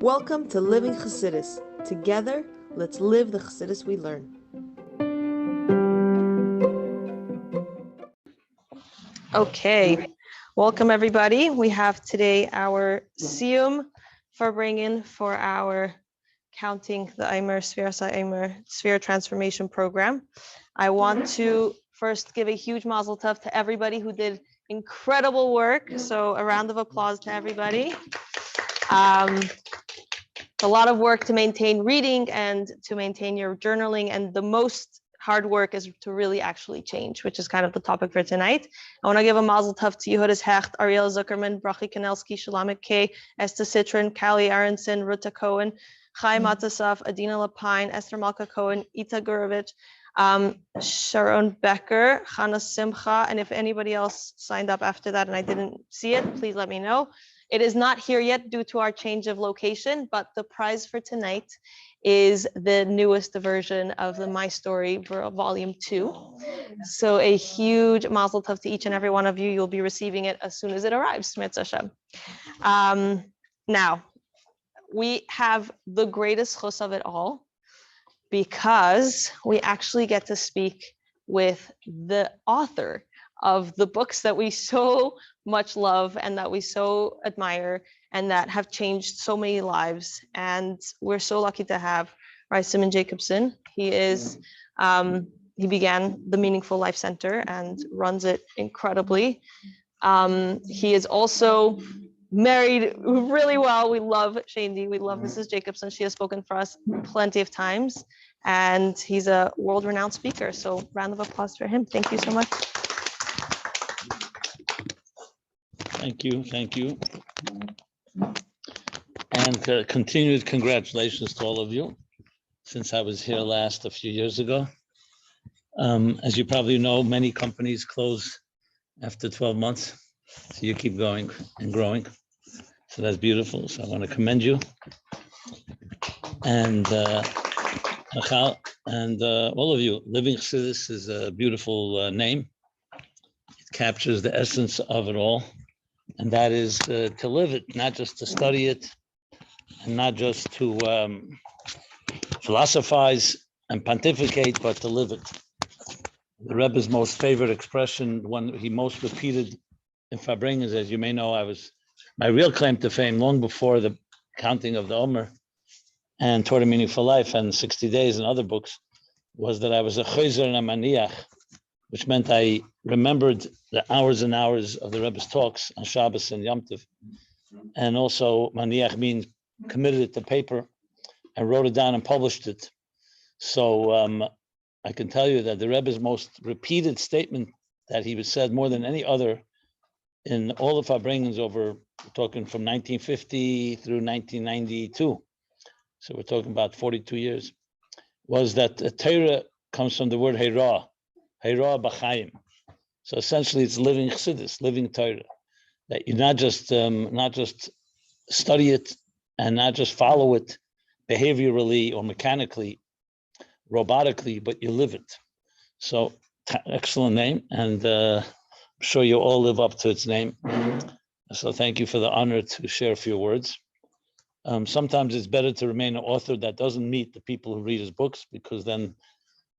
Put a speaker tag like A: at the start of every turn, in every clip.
A: Welcome to Living Chassidus. Together, let's live the Chassidus we learn. Okay, welcome everybody. We have today our Siyum Farbrengen for our Counting the Eimer Sfira Transformation Program. I want to first give a huge mazel tov to everybody who did incredible work. So a round of applause to everybody. It's a lot of work to maintain reading and to maintain your journaling, and the most hard work is to really actually change, which is kind of the topic for tonight. I want to give a mazel tov to Yehudas Hecht, Ariel Zuckerman, Brachi Kanelski, Shalomit K, Esther Citron, Callie Aronson, Ruta Cohen, Chaim Matasaf, Adina Lapine, Esther Malka Cohen, Ita Gurovich, Sharon Becker, Chana Simcha, and if anybody else signed up after that and I didn't see it, please let me know. It is not here yet due to our change of location, but the prize for tonight is the newest version of the My Story Volume 2. So a huge mazel tov to each and every one of you. You'll be receiving it as soon as it arrives. Mitzvah Hashem. Now, we have the greatest chus of it all because we actually get to speak with the author of the books that we so much love and that we so admire and that have changed so many lives. And we're so lucky to have Rabbi Jacobson. He is, he began the Meaningful Life Center and runs it incredibly. He is also married really well. We love Shandy. We love Mrs. Jacobson. She has spoken for us plenty of times and he's a world-renowned speaker. So round of applause for him. Thank you so much.
B: Thank you. And continued congratulations to all of you, since I was here last a few years ago. As you probably know, many companies close after 12 months, so you keep going and growing. So that's beautiful. So I want to commend you. And all of you. Living Chassidus is a beautiful name. It captures the essence of it all. And that is to live it, not just to study it, and not just to philosophize and pontificate, but to live it. The Rebbe's most favorite expression, the one he most repeated in Farbrengen, is, as you may know, my real claim to fame long before the counting of the Omer and Torah Meaningful Life and 60 Days and other books, was that I was a chayzer and a maniach, which meant I remembered the hours and hours of the Rebbe's talks on Shabbos and Yom Tov. And also, maniach means committed it to paper and wrote it down and published it. So I can tell you that the Rebbe's most repeated statement that he was said more than any other in all of Farbrengens over, we're talking from 1950 through 1992. So we're talking about 42 years, was that Torah comes from the word Heirah. Heirah b'chaim. So essentially, it's living Chassidus, living Torah. That you not just study it and not just follow it behaviorally or mechanically, robotically, but you live it. So excellent name, and I'm sure you all live up to its name. So thank you for the honor to share a few words. Sometimes it's better to remain an author that doesn't meet the people who read his books, because then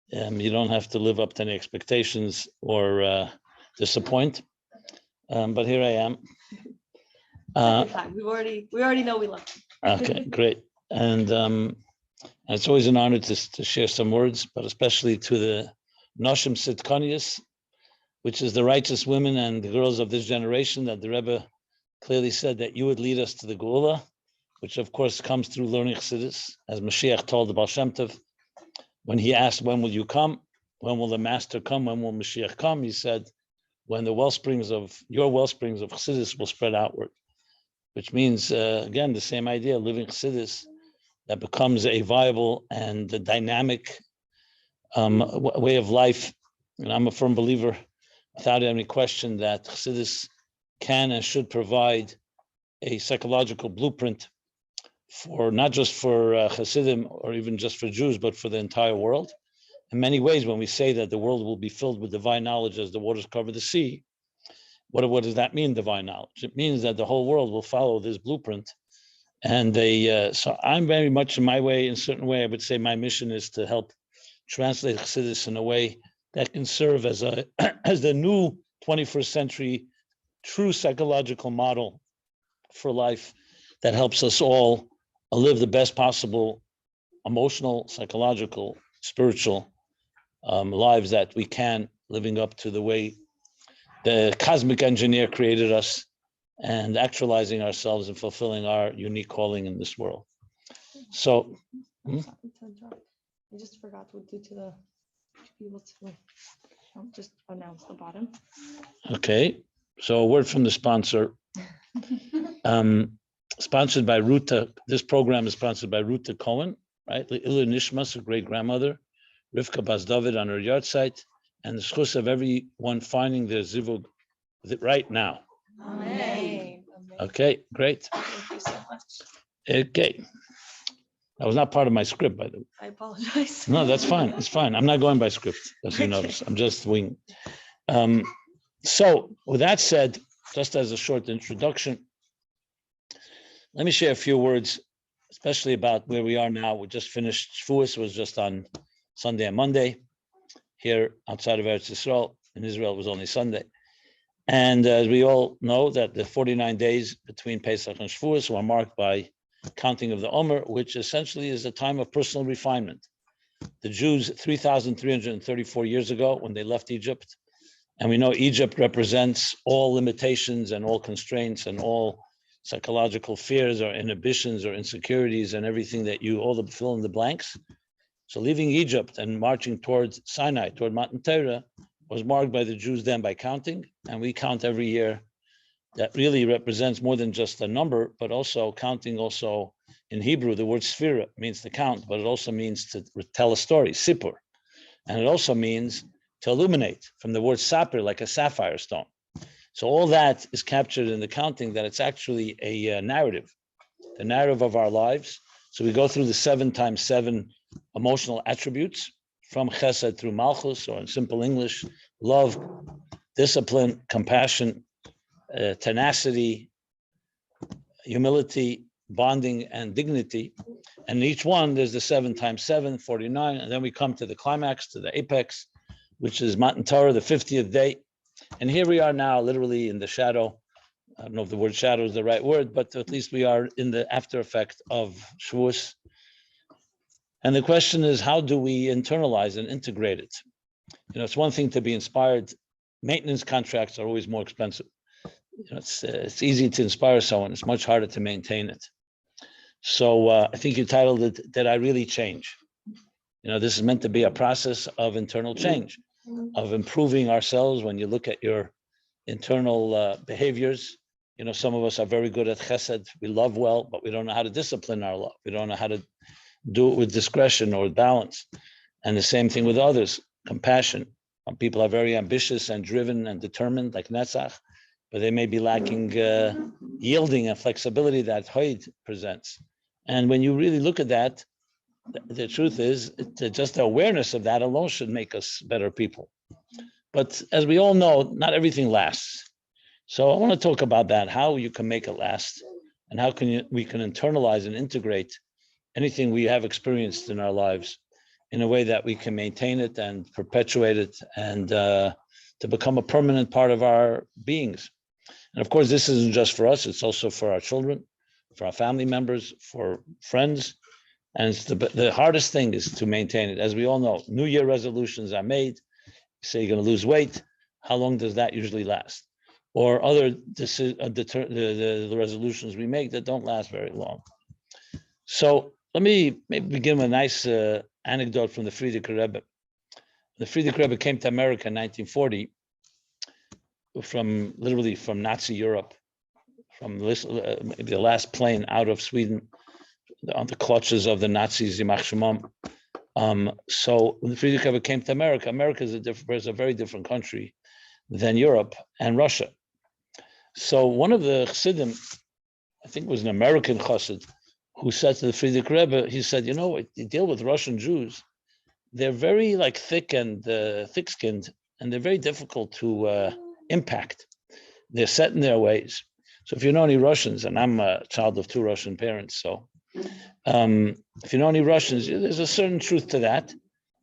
B: you don't have to live up to any expectations or disappoint. But here I am.
A: We already know we love you.
B: Okay, great. And it's always an honor to share some words, but especially to the Noshim Sitkanius, which is the righteous women and the girls of this generation, that the Rebbe clearly said that you would lead us to the Geula, which of course comes through learning Chassidus, as Mashiach told the Baal Shem Tov. When he asked, when will you come? When will the master come? When will Mashiach come? He said, when the wellsprings of Chassidus will spread outward, which means, again, the same idea, living Chassidus that becomes a viable and a dynamic way of life. And I'm a firm believer, without any question, that Chassidus can and should provide a psychological blueprint for not just for Hasidim or even just for Jews, but for the entire world. In many ways, when we say that the world will be filled with divine knowledge as the waters cover the sea, what does that mean, divine knowledge? It means that the whole world will follow this blueprint And so I'm very much in my way, in a certain way, I would say my mission is to help translate Chassidus in a way that can serve as as the new 21st century true psychological model for life that helps us all live the best possible emotional, psychological, spiritual lives that we can, living up to the way the cosmic engineer created us and actualizing ourselves and fulfilling our unique calling in this world. So,
A: I just forgot what to do to the people to just announce the bottom.
B: okay. So a word from the sponsor. Sponsored by Ruta. This program is sponsored by Ruta Cohen, right? L'ilui Nishmas, a great grandmother, Rivka Bas Dovid on her yartzeit, and the Zchus of everyone finding their zivug right now.
A: Amen.
B: Okay, great.
A: Thank you so much.
B: Okay. That was not part of my script, by the way.
A: I apologize.
B: No, that's fine. It's fine. I'm not going by script, as you notice. I'm just winging. So with that said, just as a short introduction, let me share a few words, especially about where we are now. We just finished Shavuos, was just on Sunday and Monday. Here outside of Eretz Yisrael, in Israel, it was only Sunday. And as we all know, that the 49 days between Pesach and Shavuos were marked by counting of the Omer, which essentially is a time of personal refinement. The Jews, 3,334 years ago, when they left Egypt, and we know Egypt represents all limitations and all constraints and all psychological fears or inhibitions or insecurities and everything that all the fill in the blanks. So leaving Egypt and marching towards Sinai, toward Mount Torah, was marked by the Jews then by counting, and we count every year. That really represents more than just a number, but also counting also in Hebrew, the word Sfira means to count, but it also means to tell a story, sipur. And it also means to illuminate, from the word sapir, like a sapphire stone. So all that is captured in the counting, that it's actually a narrative, the narrative of our lives. So we go through the 7 times 7 emotional attributes, from chesed through malchus, or in simple English, love, discipline, compassion, tenacity, humility, bonding, and dignity. And each one, there's the 7 times 7, 49. And then we come to the climax, to the apex, which is Matan Torah, the 50th day. And here we are now, literally in the shadow. I don't know if the word shadow is the right word, but at least we are in the after effect of Shavuos. And the question is, how do we internalize and integrate it? You know, it's one thing to be inspired. Maintenance contracts are always more expensive. You know, it's easy to inspire someone. It's much harder to maintain it. So I think you titled it, Did I Really Change? You know, this is meant to be a process of internal change, of improving ourselves. When you look at your internal behaviors, you know, some of us are very good at chesed. We love well, but we don't know how to discipline our love. We don't know how to do it with discretion or with balance. And the same thing with others, compassion. Some people are very ambitious and driven and determined, like Netzach, but they may be lacking yielding and flexibility that Hoid presents. And when you really look at that, the truth is, just the awareness of that alone should make us better people. But as we all know, not everything lasts. So I want to talk about that, how you can make it last, and how we can internalize and integrate anything we have experienced in our lives in a way that we can maintain it and perpetuate it, and to become a permanent part of our beings. And of course, this isn't just for us, it's also for our children, for our family members, for friends. And it's the hardest thing is to maintain it. As we all know, New Year resolutions are made. You say you're going to lose weight. How long does that usually last? Or other the resolutions we make that don't last very long. So let me maybe begin with a nice anecdote from the Frierdiker Rebbe. The Frierdiker Rebbe came to America in 1940 literally from Nazi Europe, from maybe the last plane out of Sweden, on the clutches of the Nazis, Yimach Shemam. So when the Frierdiker Rebbe came to America, America is a very different country than Europe and Russia. So one of the Chassidim, I think it was an American Chassid, who said to the Frierdiker Rebbe, he said, you know, you deal with Russian Jews, they're very like thick and thick-skinned, and they're very difficult to impact. They're set in their ways. So if you know any Russians, and I'm a child of 2 Russian parents, so if you know any Russians, there's a certain truth to that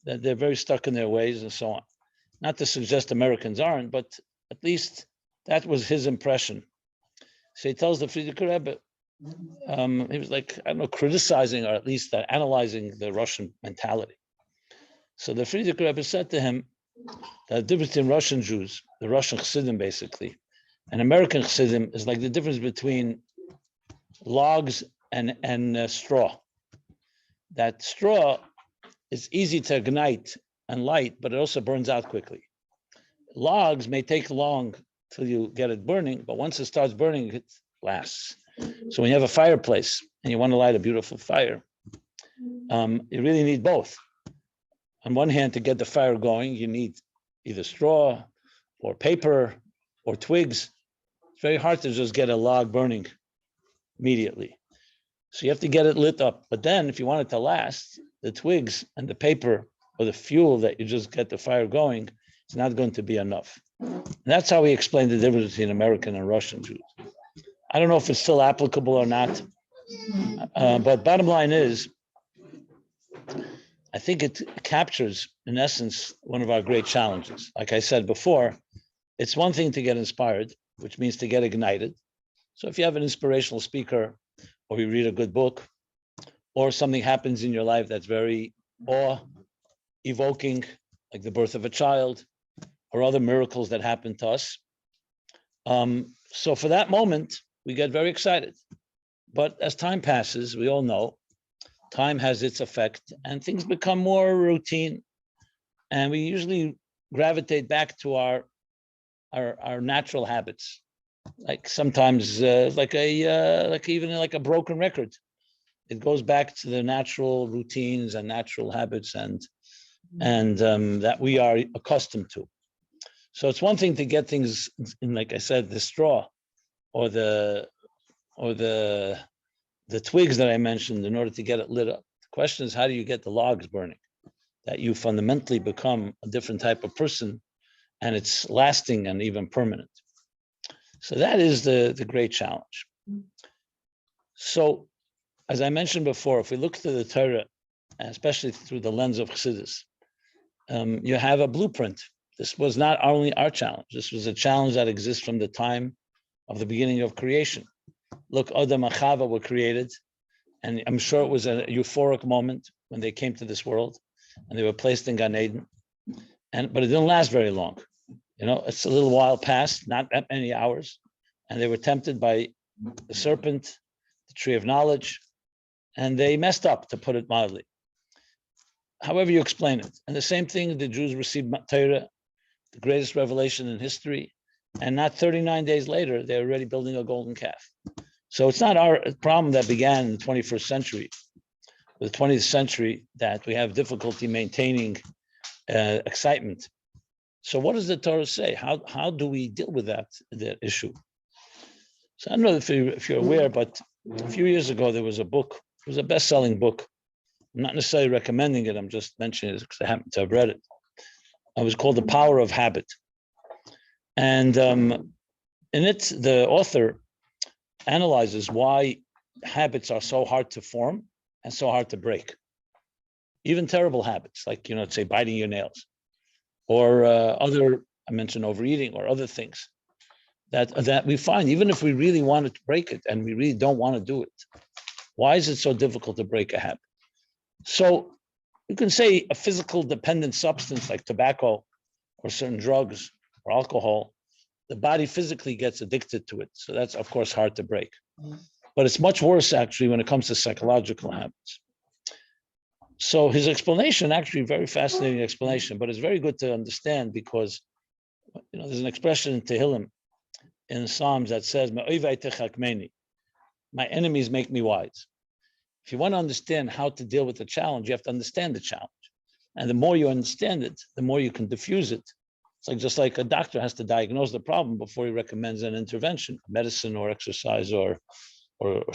B: they're very stuck in their ways and so on. Not to suggest Americans aren't, but at least that was his impression. So he tells the Frierdiker Rebbe, he was like, I don't know, criticizing or at least analyzing the Russian mentality. So the Frierdiker Rebbe said to him that the difference between Russian Jews, the Russian Chassidim basically, and American Chassidim is like the difference between logs and straw. That straw is easy to ignite and light, but it also burns out quickly. Logs may take long till you get it burning, but once it starts burning, it lasts. So when you have a fireplace and you want to light a beautiful fire, you really need both. On one hand, to get the fire going, you need either straw or paper or twigs. It's very hard to just get a log burning immediately. So you have to get it lit up. But then if you want it to last, the twigs and the paper or the fuel that you just get the fire going, it's not going to be enough. And that's how he explained the difference between American and Russian Jews. I don't know if it's still applicable or not, but bottom line is, I think it captures, in essence, one of our great challenges. Like I said before, it's one thing to get inspired, which means to get ignited. So if you have an inspirational speaker, or you read a good book, or something happens in your life that's very awe-evoking, like the birth of a child, or other miracles that happen to us. So for that moment, we get very excited. But as time passes, we all know, time has its effect and things become more routine. And we usually gravitate back to our natural habits. Like sometimes like even like a broken record. It goes back to the natural routines and natural habits and that we are accustomed to. So it's one thing to get things in, like I said, the straw or the twigs that I mentioned in order to get it lit up. The question is, how do you get the logs burning? That you fundamentally become a different type of person and it's lasting and even permanent. So that is the great challenge. So as I mentioned before, if we look to the Torah, especially through the lens of Chassidus, you have a blueprint. This was not only our challenge. This was a challenge that exists from the time of the beginning of creation. Look, Adam and Chava were created, and I'm sure it was a euphoric moment when they came to this world, and they were placed in Gan Eden. But it didn't last very long. You know, it's a little while past, not that many hours, and they were tempted by the serpent, the tree of knowledge, and they messed up, to put it mildly. However you explain it. And the same thing, the Jews received Torah, the greatest revelation in history, and not 39 days later, they're already building a golden calf. So it's not our problem that began in the 21st century, the 20th century, that we have difficulty maintaining excitement. So what does the Torah say? How do we deal with that issue? So I don't know if you're aware, but a few years ago, there was a book. It was a best-selling book. I'm not necessarily recommending it. I'm just mentioning it because I happen to have read it. It was called The Power of Habit. And in it, the author analyzes why habits are so hard to form and so hard to break. Even terrible habits, like, say biting your nails, or I mentioned overeating or other things that we find, even if we really wanted to break it and we really don't want to do it, why is it so difficult to break a habit? So you can say a physical dependent substance like tobacco or certain drugs or alcohol, the body physically gets addicted to it. So that's, of course, hard to break. But it's much worse, actually, when it comes to psychological habits. So his explanation, actually, very fascinating explanation, but it's very good to understand because, there's an expression in Tehillim, in the Psalms, that says, my enemies make me wise. If you want to understand how to deal with the challenge, you have to understand the challenge. And the more you understand it, the more you can diffuse it. It's like just like a doctor has to diagnose the problem before he recommends an intervention, medicine or exercise or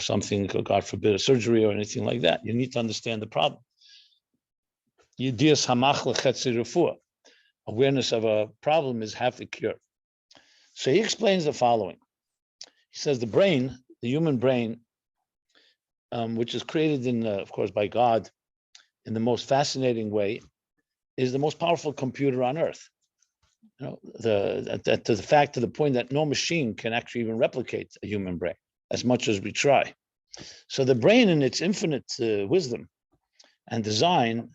B: something, God forbid, a surgery or anything like that. You need to understand the problem. Awareness of a problem is half the cure. So he explains the following. He says the brain, the human brain, which is created of course, by God in the most fascinating way, is the most powerful computer on earth. To the point that no machine can actually even replicate a human brain as much as we try. So the brain, in its infinite wisdom and design,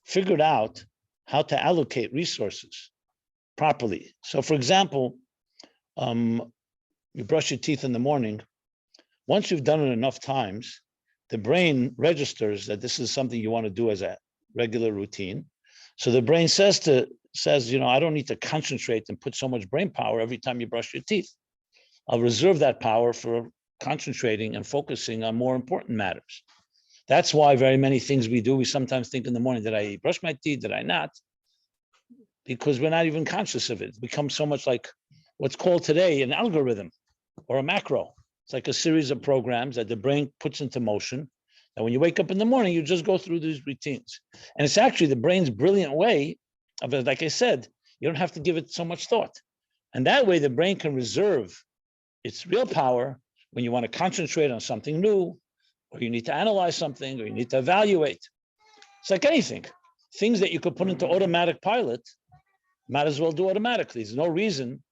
B: figured out how to allocate resources properly. So, for example, you brush your teeth in the morning. Once you've done it enough times, the brain registers that this is something you want to do as a regular routine. So the brain says, I don't need to concentrate and put so much brain power every time you brush your teeth. I'll reserve that power for concentrating and focusing on more important matters. That's why very many things we do, we sometimes think in the morning, did I brush my teeth? Did I not? Because we're not even conscious of it. It becomes so much like what's called today an algorithm or a macro. It's like a series of programs that the brain puts into motion. And when you wake up in the morning, you just go through these routines. And it's actually the brain's brilliant way of it. Like I said, you don't have to give it so much thought. And that way the brain can reserve its real power when you want to concentrate on something new, or you need to analyze something, or you need to evaluate. It's like anything. Things that you could put into automatic pilot, might as well do automatically. There's no reason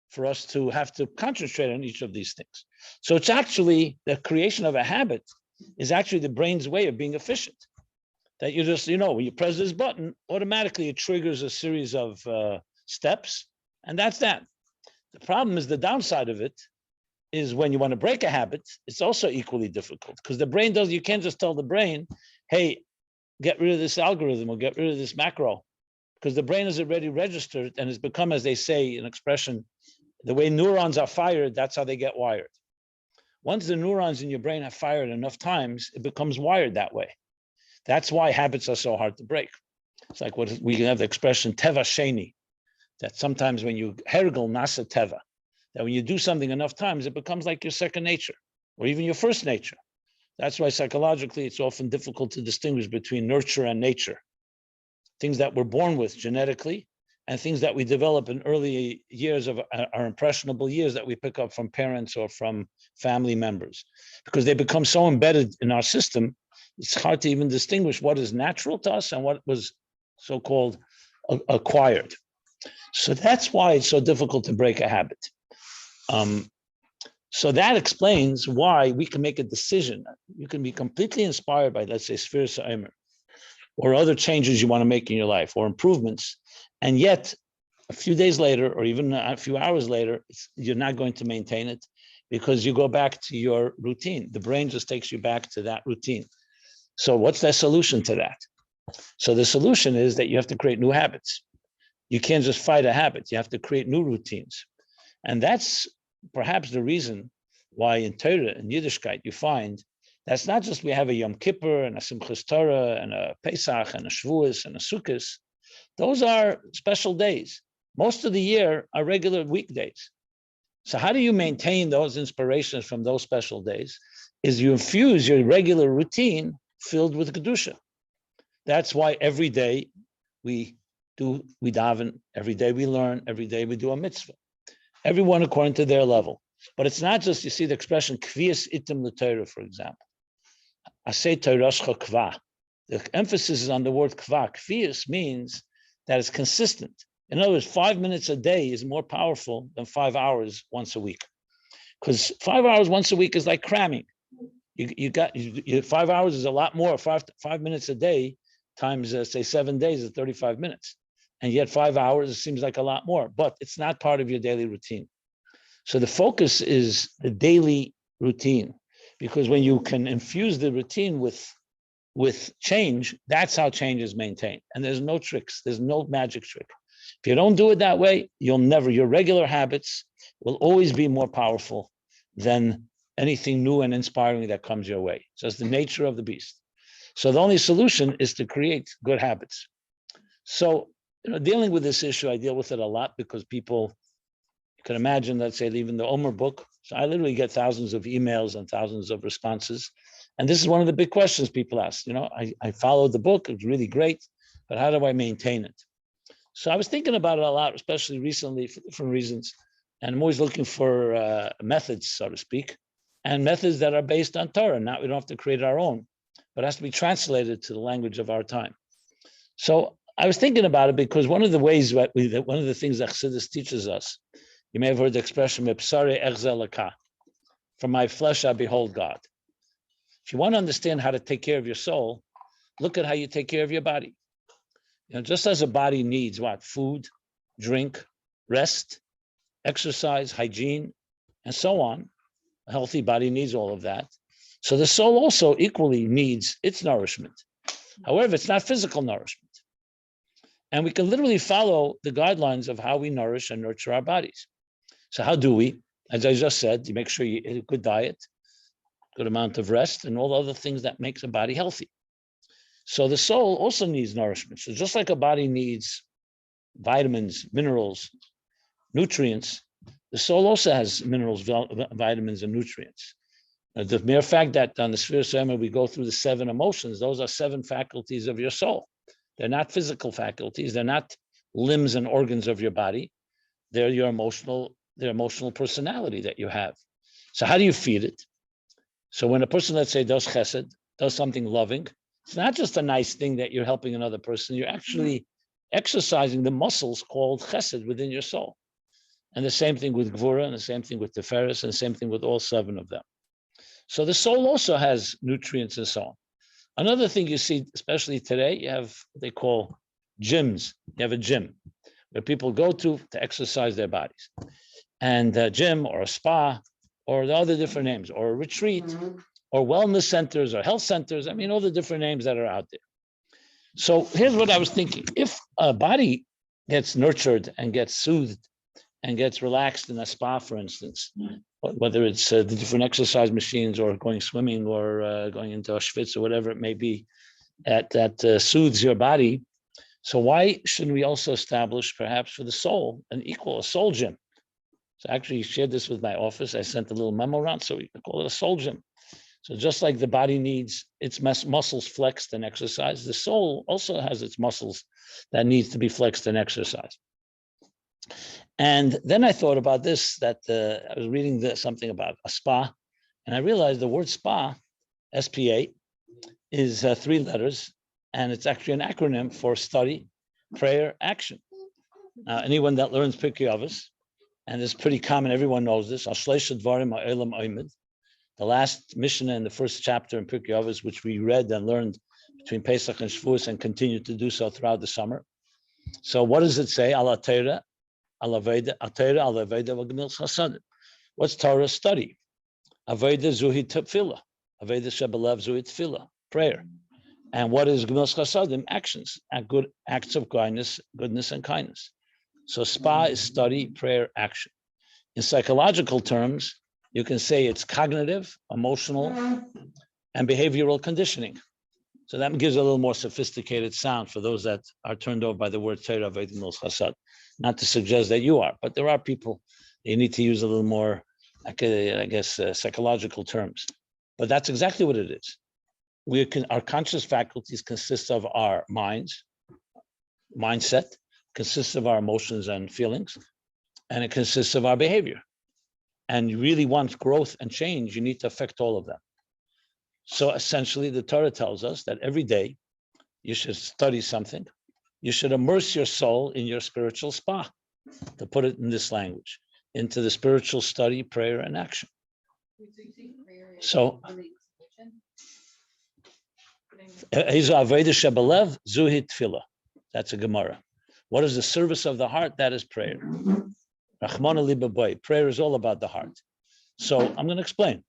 B: for us to have to concentrate on each of these things. So it's actually the creation of a habit is actually the brain's way of being efficient. That you just, when you press this button, automatically it triggers a series of steps, and that's that. The problem is the downside of it is when you want to break a habit, it's also equally difficult because the brain you can't just tell the brain, hey, get rid of this algorithm or get rid of this macro, because the brain is already registered and has become, as they say, an expression, the way neurons are fired, that's how they get wired. Once the neurons in your brain have fired enough times, it becomes wired that way. That's why habits are so hard to break. It's like what we can have the expression teva sheni, that sometimes when you hergel nasa teva, that when you do something enough times, it becomes like your second nature or even your first nature. That's why psychologically, it's often difficult to distinguish between nurture and nature. Things that we're born with genetically and things that we develop in early years of our impressionable years that we pick up from parents or from family members. Because they become so embedded in our system, it's hard to even distinguish what is natural to us and what was so-called acquired. So that's why it's so difficult to break a habit. So that explains why we can make a decision. You can be completely inspired by, let's say, Sfira or other changes you want to make in your life or improvements. And yet a few days later, or even a few hours later, you're not going to maintain it because you go back to your routine. The brain just takes you back to that routine. So what's the solution to that? So the solution is that you have to create new habits. You can't just fight a habit. You have to create new routines. And that's perhaps the reason why in Torah and Yiddishkeit you find that's not just we have a Yom Kippur and a Simchas Torah and a Pesach and a Shavuos and a Sukkot. Those are special days. Most of the year are regular weekdays. So how do you maintain those inspirations from those special days? Is you infuse your regular routine filled with Kedusha. That's why every day we daven, every day we learn, every day we do a mitzvah. Everyone according to their level. But it's not just, you see the expression, kvias itim l'Torah, for example. Asay Torashcha kva. The emphasis is on the word kva. Kvias means that it's consistent. In other words, 5 minutes a day is more powerful than 5 hours once a week. Because 5 hours once a week is like cramming. You 5 hours is a lot more. 5 minutes a day times, say, 7 days is 35 minutes. And yet 5 hours, it seems like a lot more, but it's not part of your daily routine. So the focus is the daily routine, because when you can infuse the routine with change, that's how change is maintained. And there's no tricks, there's no magic trick. If you don't do it that way, your regular habits will always be more powerful than anything new and inspiring that comes your way. So it's the nature of the beast. So the only solution is to create good habits. So, dealing with this issue, I deal with it a lot because people, you can imagine, let's say, even the Omer book. So I literally get thousands of emails and thousands of responses. And this is one of the big questions people ask. I followed the book, it was really great, but how do I maintain it? So I was thinking about it a lot, especially recently for different reasons. And I'm always looking for methods, so to speak, and methods that are based on Torah. Now we don't have to create our own, but it has to be translated to the language of our time. So I was thinking about it because one of the ways that one of the things that Chassidus teaches us, you may have heard the expression, from my flesh I behold God. If you want to understand how to take care of your soul, look at how you take care of your body. Just as a body needs what? Food, drink, rest, exercise, hygiene, and so on. A healthy body needs all of that. So the soul also equally needs its nourishment. However, it's not physical nourishment. And we can literally follow the guidelines of how we nourish and nurture our bodies. So how do we? As I just said, you make sure you eat a good diet, good amount of rest, and all the other things that makes a body healthy. So the soul also needs nourishment. So just like a body needs vitamins, minerals, nutrients, the soul also has minerals, vitamins, and nutrients. The mere fact that on the Sfira we go through the 7 emotions, those are 7 faculties of your soul. They're not physical faculties. They're not limbs and organs of your body. They're your emotional personality that you have. So how do you feed it? So when a person, let's say, does chesed, does something loving, it's not just a nice thing that you're helping another person. You're actually exercising the muscles called chesed within your soul. And the same thing with gvura, and the same thing with teferes, and the same thing with all 7 of them. So the soul also has nutrients and so on. Another thing you see, especially today, you have what they call gyms. You have a gym where people go to exercise their bodies. And a gym or a spa or the other different names, or a retreat, or wellness centers or health centers. I mean, all the different names that are out there. So here's what I was thinking. If a body gets nurtured and gets soothed and gets relaxed in a spa, for instance, whether it's the different exercise machines or going swimming or going into a schwitz or whatever it may be, that soothes your body. So why shouldn't we also establish, perhaps for the soul, a soul gym? So I actually shared this with my office. I sent a little memo around, so we can call it a soul gym. So just like the body needs its muscles flexed and exercised, the soul also has its muscles that needs to be flexed and exercised. And then I thought about this, that I was reading something about a spa, and I realized the word spa, S-P-A, is 3 letters, and it's actually an acronym for study, prayer, action. Now, anyone that learns Pirkei Avos, and it's pretty common, everyone knows this, the last Mishnah in the first chapter in Pirkei Avos, which we read and learned between Pesach and Shavuos and continue to do so throughout the summer. So what does it say? What's Torah study? Aveda zuhi tefillah. Aveda shebelev zuhi tefillah. Prayer. And what is gemilas chasadim? Actions, and good acts of goodness and kindness. So spa is study, prayer, action. In psychological terms, you can say it's cognitive, emotional, and behavioral conditioning. So that gives a little more sophisticated sound for those that are turned off by the word Torah, Aveda, gemilas chasad. Not to suggest that you are, but there are people, you need to use a little more, I guess, psychological terms. But that's exactly what it is. Our conscious faculties consist of our mindset, consists of our emotions and feelings, and it consists of our behavior. And you really want growth and change, you need to affect all of them. So essentially, the Torah tells us that every day you should study something. You should immerse your soul in your spiritual spa, to put it in this language, into the spiritual study, prayer, and action. So, that's a Gemara. What is the service of the heart? That is prayer. Prayer is all about the heart. So I'm going to explain.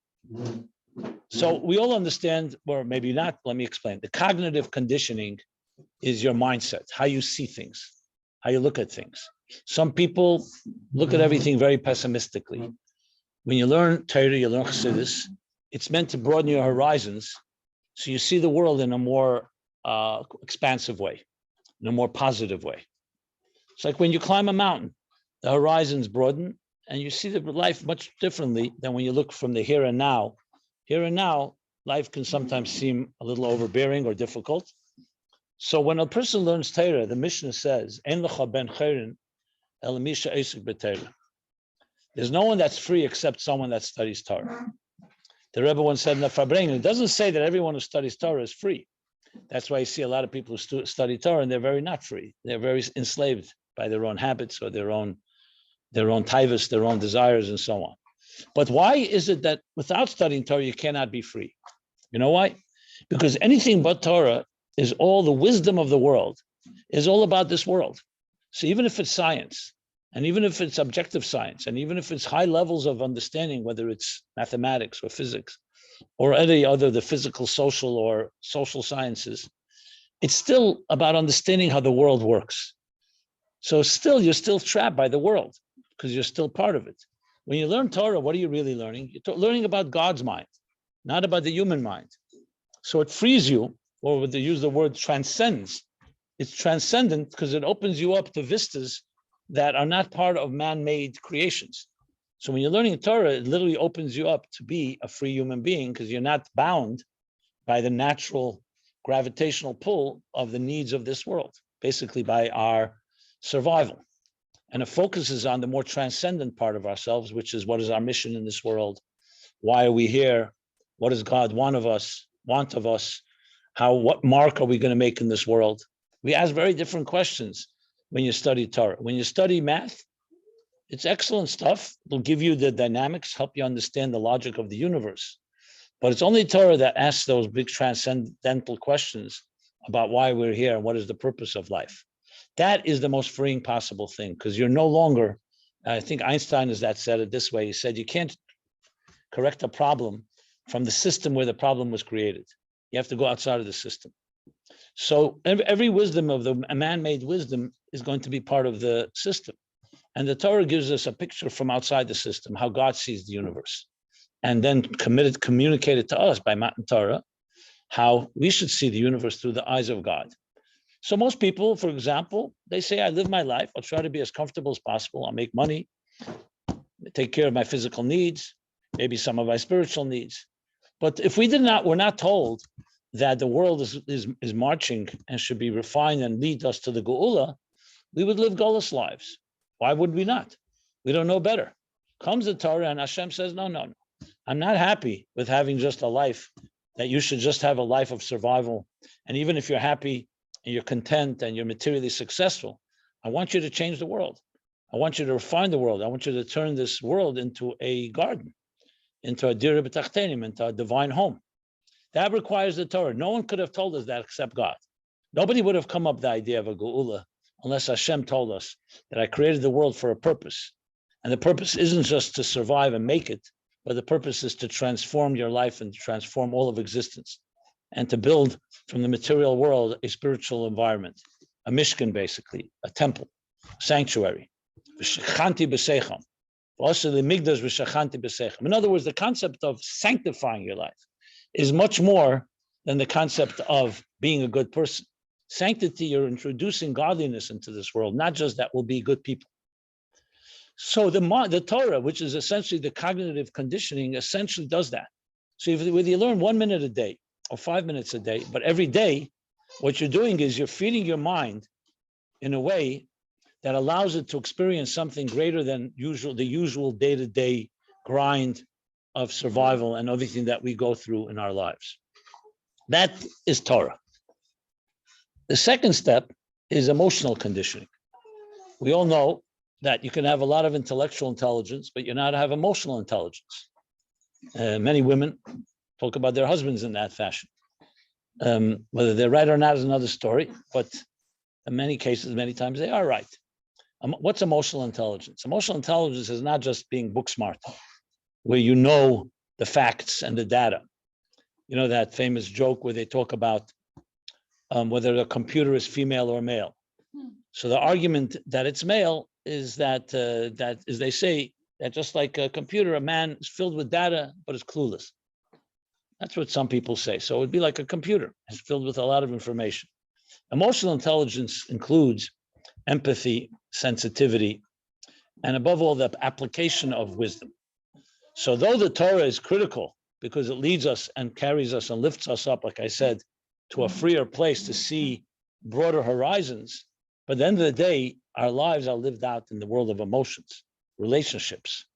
B: So we all understand, or maybe not, let me explain. The cognitive conditioning is your mindset, how you see things, how you look at things. Some people look at everything very pessimistically. When you learn Torah, you learn Chassidus, it's meant to broaden your horizons, so you see the world in a more expansive way, in a more positive way. It's like when you climb a mountain, the horizons broaden, and you see the life much differently than when you look from the here and now. Here and now, life can sometimes seem a little overbearing or difficult. So when a person learns Torah, the Mishnah says, "Ein lecha ben chayrin el misha esek b'Torah." There's no one that's free except someone that studies Torah. The Rebbe once said in the Farbrengen, it doesn't say that everyone who studies Torah is free. That's why you see a lot of people who study Torah and they're very not free. They're very enslaved by their own habits or their own taivas, their own desires, and so on. But why is it that without studying Torah, you cannot be free? You know why? Because anything but Torah is all the wisdom of the world, is all about this world. So even if it's science, and even if it's objective science, and even if it's high levels of understanding, whether it's mathematics or physics, or any other, the physical, social, or social sciences, it's still about understanding how the world works. So still, you're still trapped by the world, because you're still part of it. When you learn Torah, what are you really learning? You're learning about God's mind, not about the human mind. So it frees you, or to use the word transcends. It's transcendent because it opens you up to vistas that are not part of man-made creations. So when you're learning Torah, it literally opens you up to be a free human being because you're not bound by the natural gravitational pull of the needs of this world, basically by our survival. And it focuses on the more transcendent part of ourselves, which is what is our mission in this world? Why are we here? What does God want of us? What mark are we going to make in this world? We ask very different questions when you study Torah. When you study math, it's excellent stuff. It'll give you the dynamics, help you understand the logic of the universe. But it's only Torah that asks those big transcendental questions about why we're here and what is the purpose of life. That is the most freeing possible thing, because you're no longer, I think Einstein said it this way. He said, you can't correct a problem from the system where the problem was created. You have to go outside of the system. So every wisdom of the man-made wisdom is going to be part of the system. And the Torah gives us a picture from outside the system, how God sees the universe. And then communicated to us by Matan Torah, how we should see the universe through the eyes of God. So most people, for example, they say, I live my life. I'll try to be as comfortable as possible. I'll make money, take care of my physical needs, maybe some of my spiritual needs. But if we're not told that the world is marching and should be refined and lead us to the Geula, we would live Golas lives. Why would we not? We don't know better. Comes the Torah and Hashem says, no. I'm not happy with having just a life, that you should just have a life of survival. And even if you're happy and you're content and you're materially successful, I want you to change the world. I want you to refine the world. I want you to turn this world into a garden, into a dir b'tachtenim, into a divine home. That requires the Torah. No one could have told us that except God. Nobody would have come up with the idea of a Geula unless Hashem told us that I created the world for a purpose. And the purpose isn't just to survive and make it, but the purpose is to transform your life and to transform all of existence and to build from the material world a spiritual environment, a mishkan, basically, a temple, sanctuary. In other words, the concept of sanctifying your life is much more than the concept of being a good person. Sanctity, you're introducing godliness into this world, not just that we'll be good people. So the Torah, which is essentially the cognitive conditioning, essentially does that. So whether you learn 1 minute a day or 5 minutes a day, but every day, what you're doing is you're feeding your mind in a way that allows it to experience something greater than the usual day-to-day grind of survival and everything that we go through in our lives. That is Torah. The second step is emotional conditioning. We all know that you can have a lot of intellectual intelligence, but you're not have emotional intelligence. Many women talk about their husbands in that fashion. Whether they're right or not is another story, but in many cases, many times they are right. What's emotional intelligence? Emotional intelligence is not just being book smart, where you know the facts and the data. You know that famous joke where they talk about whether a computer is female or male. So the argument that it's male is that as they say, that just like a computer, a man is filled with data, but is clueless. That's what some people say. So it'd be like a computer, it's filled with a lot of information. Emotional intelligence includes empathy, sensitivity, and above all, the application of wisdom. So though the Torah is critical because it leads us and carries us and lifts us up, like I said, to a freer place to see broader horizons, but at the end of the day, our lives are lived out in the world of emotions, relationships,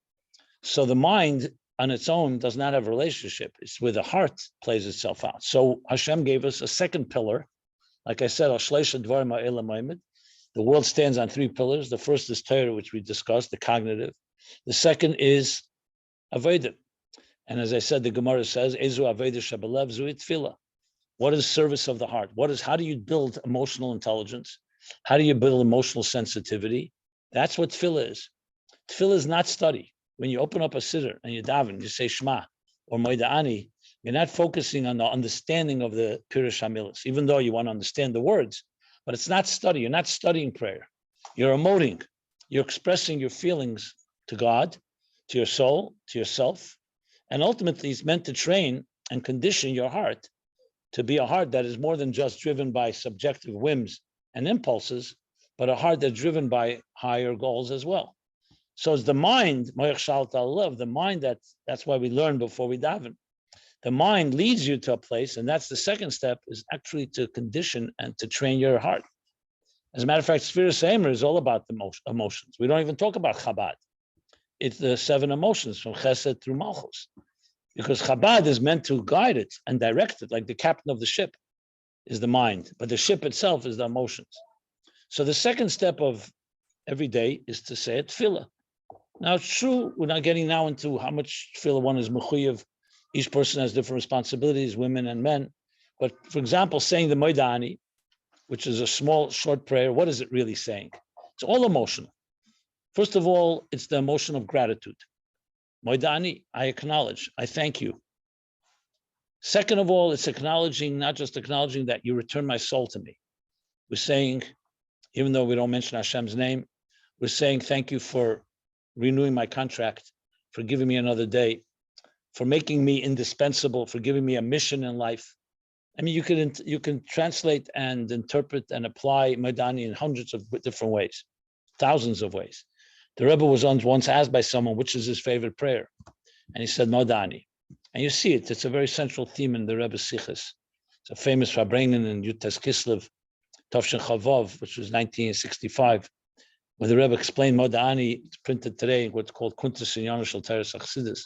B: So the mind on its own does not have a relationship. It's where the heart plays itself out. So Hashem gave us a second pillar. Like I said, the world stands on three pillars. The first is Torah, which we discussed, the cognitive. The second is Avodah. And as I said, the Gemara says, Ezu Avodah Shebelev Zu Tefillah. What is service of the heart? How do you build emotional intelligence? How do you build emotional sensitivity? That's what tefillah is. Tefillah is not study. When you open up a siddur and you daven, you say Shema or Moeda'ani, you're not focusing on the understanding of the Pirush HaMilos, even though you want to understand the words, but it's not study. You're not studying prayer. You're emoting. You're expressing your feelings to God, to your soul, to yourself, and ultimately it's meant to train and condition your heart to be a heart that is more than just driven by subjective whims and impulses, but a heart that's driven by higher goals as well. So it's the mind, the mind that's why we learn before we daven. The mind leads you to a place, and that's the second step, is actually to condition and to train your heart. As a matter of fact, Sfira Seimer is all about the emotions. We don't even talk about Chabad. It's the 7 emotions from Chesed through Malchus. Because Chabad is meant to guide it and direct it, like the captain of the ship is the mind, but the ship itself is the emotions. So the second step of every day is to say it tefillah. Now it's true, we're not getting now into how much tefillah one is mechuyev. Each person has different responsibilities, women and men. But for example, saying the Moeda'ani, which is a small, short prayer, what is it really saying? It's all emotional. First of all, it's the emotion of gratitude. Moeda'ani, I acknowledge, I thank you. Second of all, it's acknowledging, not just acknowledging that you return my soul to me. We're saying, even though we don't mention Hashem's name, we're saying thank you for renewing my contract, for giving me another day, for making me indispensable, for giving me a mission in life. I mean, you can translate and interpret and apply Moeda'ani in hundreds of different ways, thousands of ways. The Rebbe was once asked by someone, which is his favorite prayer? And he said, Moeda'ani. And you see it, it's a very central theme in the Rebbe's Zchus. It's a famous Farbrengen in Yutas Kislev, Tovshin Chavov, which was 1965, where the Rebbe explained Moeda'ani. It's printed today, what's called Kuntres in Yonushal Teres Achsidus,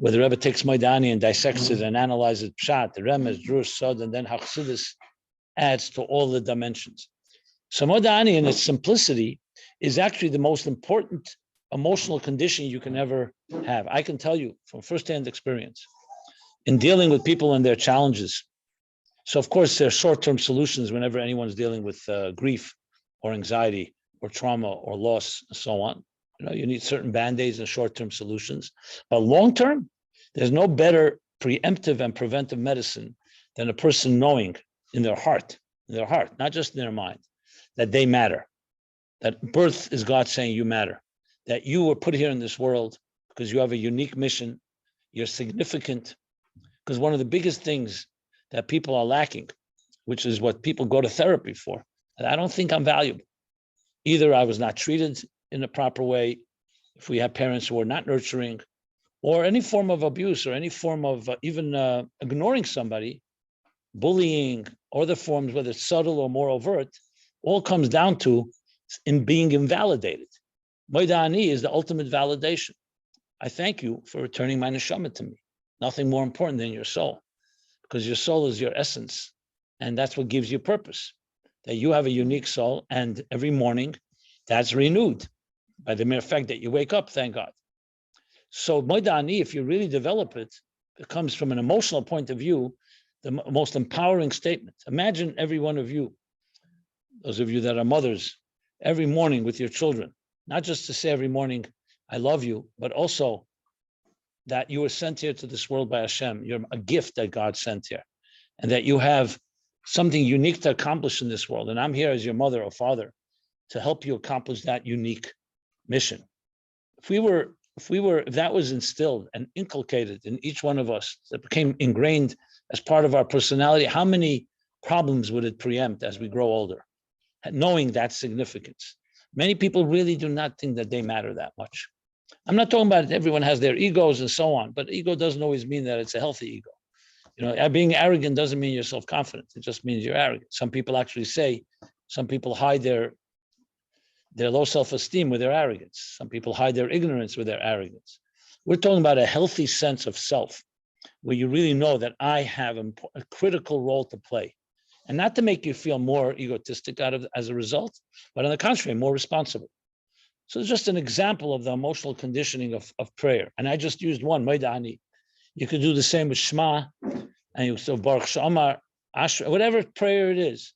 B: where the Rebbe takes Moeda'ani and dissects it and analyzes Pshat, the Remez, Drush, Sod, and then Achsidus adds to all the dimensions. So Moeda'ani in its simplicity is actually the most important emotional condition you can ever have. I can tell you from firsthand experience in dealing with people and their challenges. So of course, there are short-term solutions whenever anyone's dealing with grief or anxiety or trauma or loss and so on. You need certain band-aids and short-term solutions. But long-term, there's no better preemptive and preventive medicine than a person knowing in their heart, not just in their mind, that they matter. That birth is God saying you matter, that you were put here in this world because you have a unique mission, you're significant. Because one of the biggest things that people are lacking, which is what people go to therapy for, and I don't think I'm valuable. Either I was not treated in a proper way, if we have parents who are not nurturing, or any form of abuse, or any form of even ignoring somebody, bullying, or the forms, whether it's subtle or more overt, all comes down to in being invalidated. Moeda'ani is the ultimate validation. I thank you for returning my neshama to me. Nothing more important than your soul, because your soul is your essence, and that's what gives you purpose, that you have a unique soul, and every morning that's renewed by the mere fact that you wake up, thank God. So Moeda'ani, if you really develop it, it comes from an emotional point of view, the most empowering statement. Imagine every one of you, those of you that are mothers, every morning with your children, not just to say every morning, I love you, but also that you were sent here to this world by Hashem. You're a gift that God sent here, and that you have something unique to accomplish in this world. And I'm here as your mother or father to help you accomplish that unique mission. If that was instilled and inculcated in each one of us, that became ingrained as part of our personality, how many problems would it preempt as we grow older? Knowing that significance. Many people really do not think that they matter that much. I'm not talking about everyone has their egos and so on, but ego doesn't always mean that it's a healthy ego. Being arrogant doesn't mean you're self-confident. It just means you're arrogant. Some people actually say, some people hide their low self-esteem with their arrogance. Some people hide their ignorance with their arrogance. We're talking about a healthy sense of self, where you really know that I have a critical role to play. And not to make you feel more egotistic as a result, but on the contrary, more responsible. So it's just an example of the emotional conditioning of prayer. And I just used one, Moidani. You could do the same with Shema, and you still Baruch Shamar, Ashra, whatever prayer it is,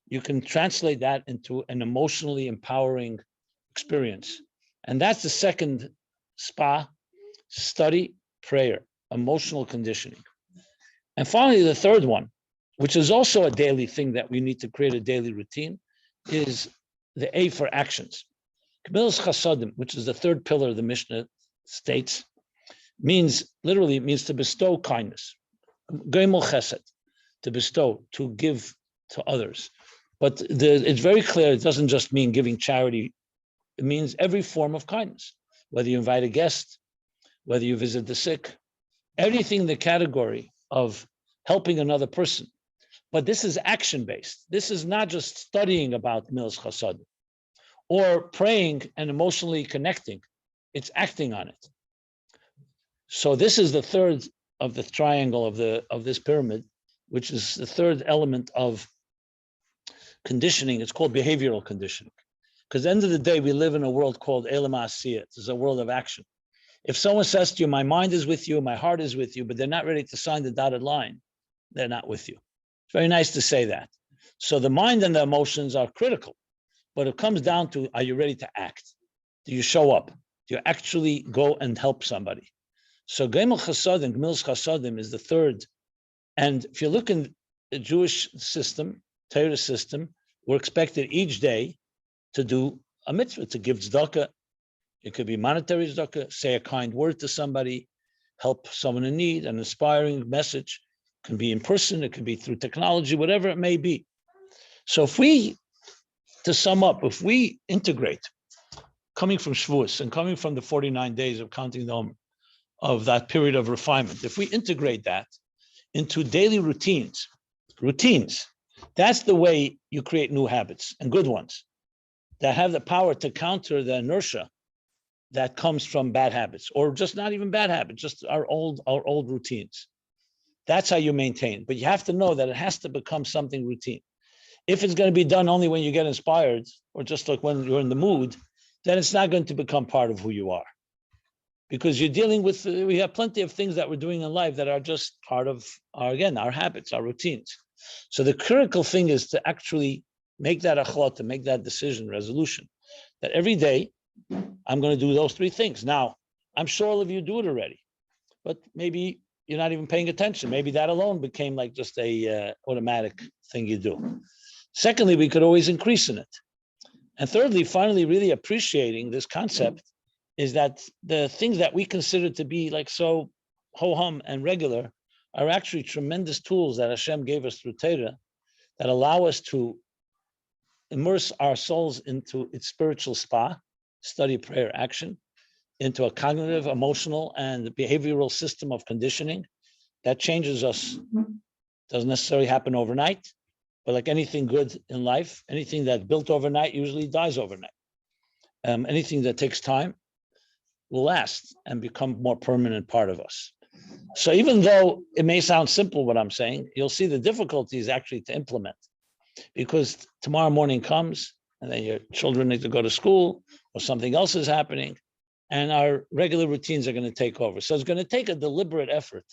B: you can translate that into an emotionally empowering experience. And that's the second spa, study prayer, emotional conditioning. And finally, the third one, which is also a daily thing that we need to create a daily routine, is the A for actions. Kamilas Chasadim, which is the third pillar of the Mishnah states, literally means to bestow kindness. Goimel Chesed, to bestow, to give to others. But it's very clear, it doesn't just mean giving charity. It means every form of kindness, whether you invite a guest, whether you visit the sick, everything in the category of helping another person. But this is action-based. This is not just studying about Milas Chasad or praying and emotionally connecting. It's acting on it. So this is the third of the triangle of this pyramid, which is the third element of conditioning. It's called behavioral conditioning. Because at the end of the day, we live in a world called Elam Asiyat. It's a world of action. If someone says to you, my mind is with you, my heart is with you, but they're not ready to sign the dotted line, they're not with you. It's very nice to say that. So the mind and the emotions are critical, but it comes down to, are you ready to act? Do you show up? Do you actually go and help somebody? So Gemel Chasadim, Gemilas Chasadim is the third. And if you look in the Jewish system, Torah system, we're expected each day to do a mitzvah, to give tzedakah. It could be monetary tzedakah, say a kind word to somebody, help someone in need, an inspiring message. It can be in person, it could be through technology, whatever it may be. So to sum up, if we integrate, coming from Shavuos and coming from the 49 days of counting the Omer, of that period of refinement, if we integrate that into daily routines, that's the way you create new habits and good ones that have the power to counter the inertia that comes from bad habits, or just not even bad habits, just our old routines. That's how you maintain. But you have to know that it has to become something routine. If it's going to be done only when you get inspired, or just like when you're in the mood, then it's not going to become part of who you are. Because you're dealing with, we have plenty of things that we're doing in life that are just part of our habits, our routines. So the critical thing is to actually make that achlot, to make that decision, resolution, that every day I'm going to do those three things. Now, I'm sure all of you do it already, but maybe you're not even paying attention. Maybe that alone became like just a automatic thing you do. Secondly, we could always increase in it. And thirdly, finally, really appreciating this concept is that the things that we consider to be like so ho-hum and regular are actually tremendous tools that Hashem gave us through Torah that allow us to immerse our souls into its spiritual spa, study, prayer, action, into a cognitive, emotional, and behavioral system of conditioning that changes us. Doesn't necessarily happen overnight, but like anything good in life, anything that's built overnight usually dies overnight. Anything that takes time will last and become more permanent part of us. So even though it may sound simple what I'm saying, you'll see the difficulty is actually to implement, because tomorrow morning comes and then your children need to go to school or something else is happening and our regular routines are going to take over. So it's going to take a deliberate effort.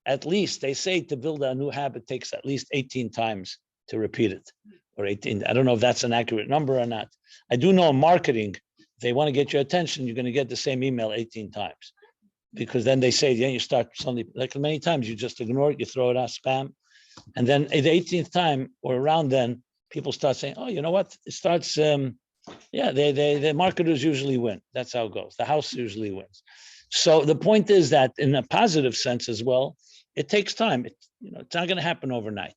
B: At least they say to build a new habit takes at least 18 times to repeat it, or 18. I don't know if that's an accurate number or not. I do know in marketing, if they want to get your attention, you're going to get the same email 18 times. Because then they say, yeah, you start suddenly, like many times, you just ignore it, you throw it out, spam. And then at the 18th time or around then, people start saying, oh, you know what? It starts, the marketers usually win. That's how it goes. The house usually wins. So the point is that in a positive sense as well, it takes time. It's not going to happen overnight.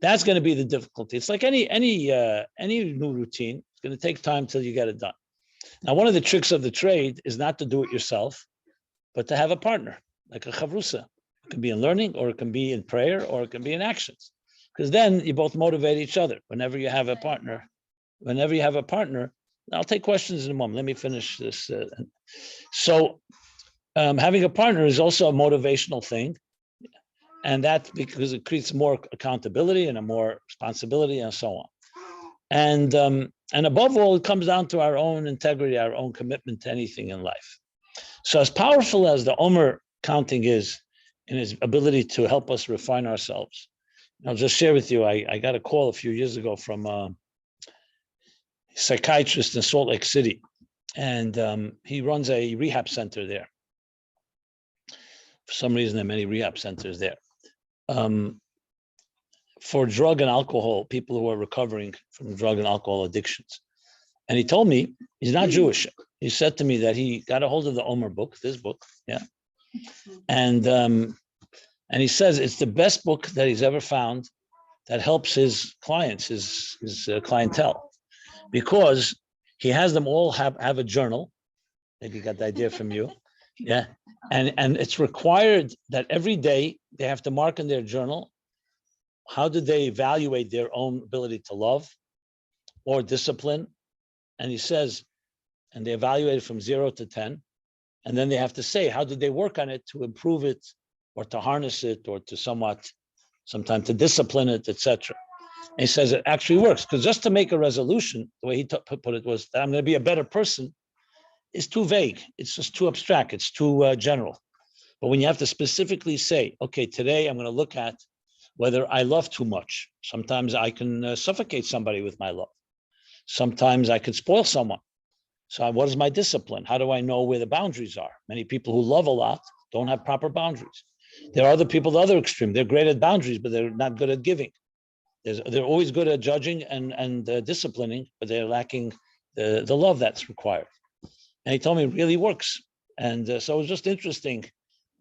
B: That's going to be the difficulty. It's like any new routine. It's going to take time till you get it done. Now, one of the tricks of the trade is not to do it yourself, but to have a partner, like a chavrusa. It can be in learning, or it can be in prayer, or it can be in actions. Because then you both motivate each other. Whenever you have a partner, I'll take questions in a moment. Let me finish this. So having a partner is also a motivational thing. And that because it creates more accountability and a more responsibility and so on. And above all, it comes down to our own integrity, our own commitment to anything in life. So as powerful as the Omer counting is in its ability to help us refine ourselves, I'll just share with you, I got a call a few years ago from a psychiatrist in Salt Lake City, and he runs a rehab center there. For some reason, there are many rehab centers there. For drug and alcohol, people who are recovering from drug and alcohol addictions. And he told me, he's not Jewish. He said to me that he got a hold of the Omer book, this book, yeah. And he says it's the best book that he's ever found that helps his clients, his clientele, because he has them all have a journal. Maybe you got the idea from you, yeah. And it's required that every day they have to mark in their journal, how did they evaluate their own ability to love or discipline? And he says, and they evaluate it from 0 to 10. And then they have to say, how did they work on it to improve it or to harness it or to sometimes to discipline it, etc. And he says it actually works, because just to make a resolution, the way he put it was that I'm going to be a better person is too vague. It's just too abstract. It's too general. But when you have to specifically say, okay, today I'm going to look at whether I love too much. Sometimes I can suffocate somebody with my love. Sometimes I could spoil someone. So what is my discipline? How do I know where the boundaries are? Many people who love a lot don't have proper boundaries. There are other people, the other extreme. They're great at boundaries, but they're not good at giving. They're always good at judging and disciplining, but they're lacking the love that's required. And he told me it really works. And so it was just interesting.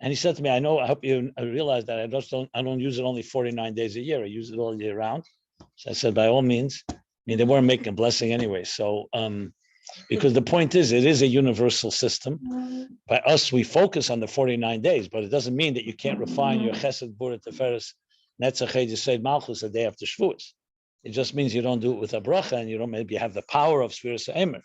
B: And he said to me, I hope you realize that I don't use it only 49 days a year. I use it all year round. So I said, by all means, they weren't making a blessing anyway. So, because the point is, it is a universal system. By us, we focus on the 49 days, but it doesn't mean that you can't refine your chesed, bura, teferes, netzach, yesod, malchus the day after Shavuos. It just means you don't do it with a bracha, and you don't maybe have the power of Sfiras Emer.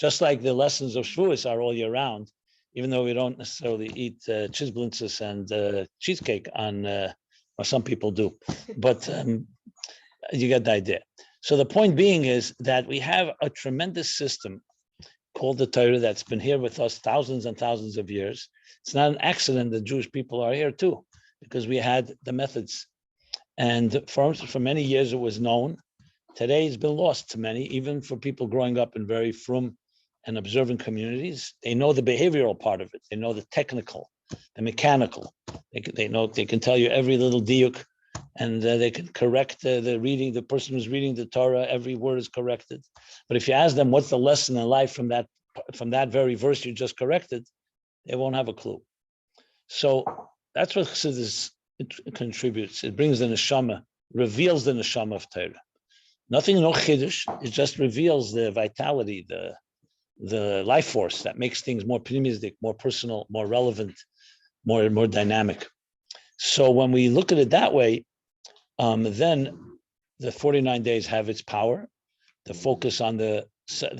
B: Just like the lessons of Shavuos are all year round, even though we don't necessarily eat cheeseblintzes and cheesecake on, or some people do, but you get the idea. So the point being is that we have a tremendous system called the Torah that's been here with us thousands and thousands of years. It's not an accident that Jewish people are here too, because we had the methods. And for many years it was known. Today it's been lost to many, even for people growing up in very frum and observant communities. They know the behavioral part of it. They know the technical, the mechanical. They know, they can tell you every little diuk, and they can correct the reading. The person who's reading the Torah, every word is corrected. But if you ask them what's the lesson in life from that very verse you just corrected, they won't have a clue. So that's what Chassidus contributes. It brings the neshama, reveals the neshama of Torah. Nothing, no chiddush. It just reveals the vitality, the life force that makes things more pneumistic, more personal, more relevant, more dynamic. So when we look at it that way, then the 49 days have its power, the focus on the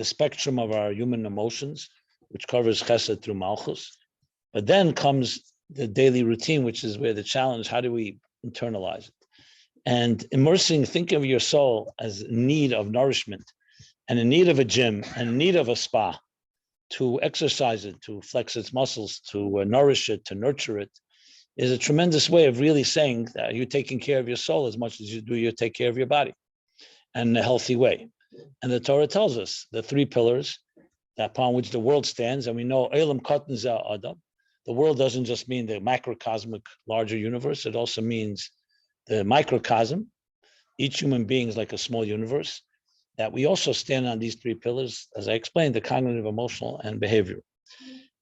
B: spectrum of our human emotions, which covers chesed through malchus. But then comes the daily routine, which is where the challenge, how do we internalize it? And immersing, think of your soul as in need of nourishment and in need of a gym and in need of a spa to exercise it, to flex its muscles, to nourish it, to nurture it, is a tremendous way of really saying that you're taking care of your soul as much as you take care of your body, and in a healthy way. And the Torah tells us the three pillars upon which the world stands, and we know Elam Katan Zeh Adam. The world doesn't just mean the macrocosmic larger universe, it also means the microcosm. Each human being is like a small universe, that we also stand on these three pillars, as I explained, the cognitive, emotional, and behavioral.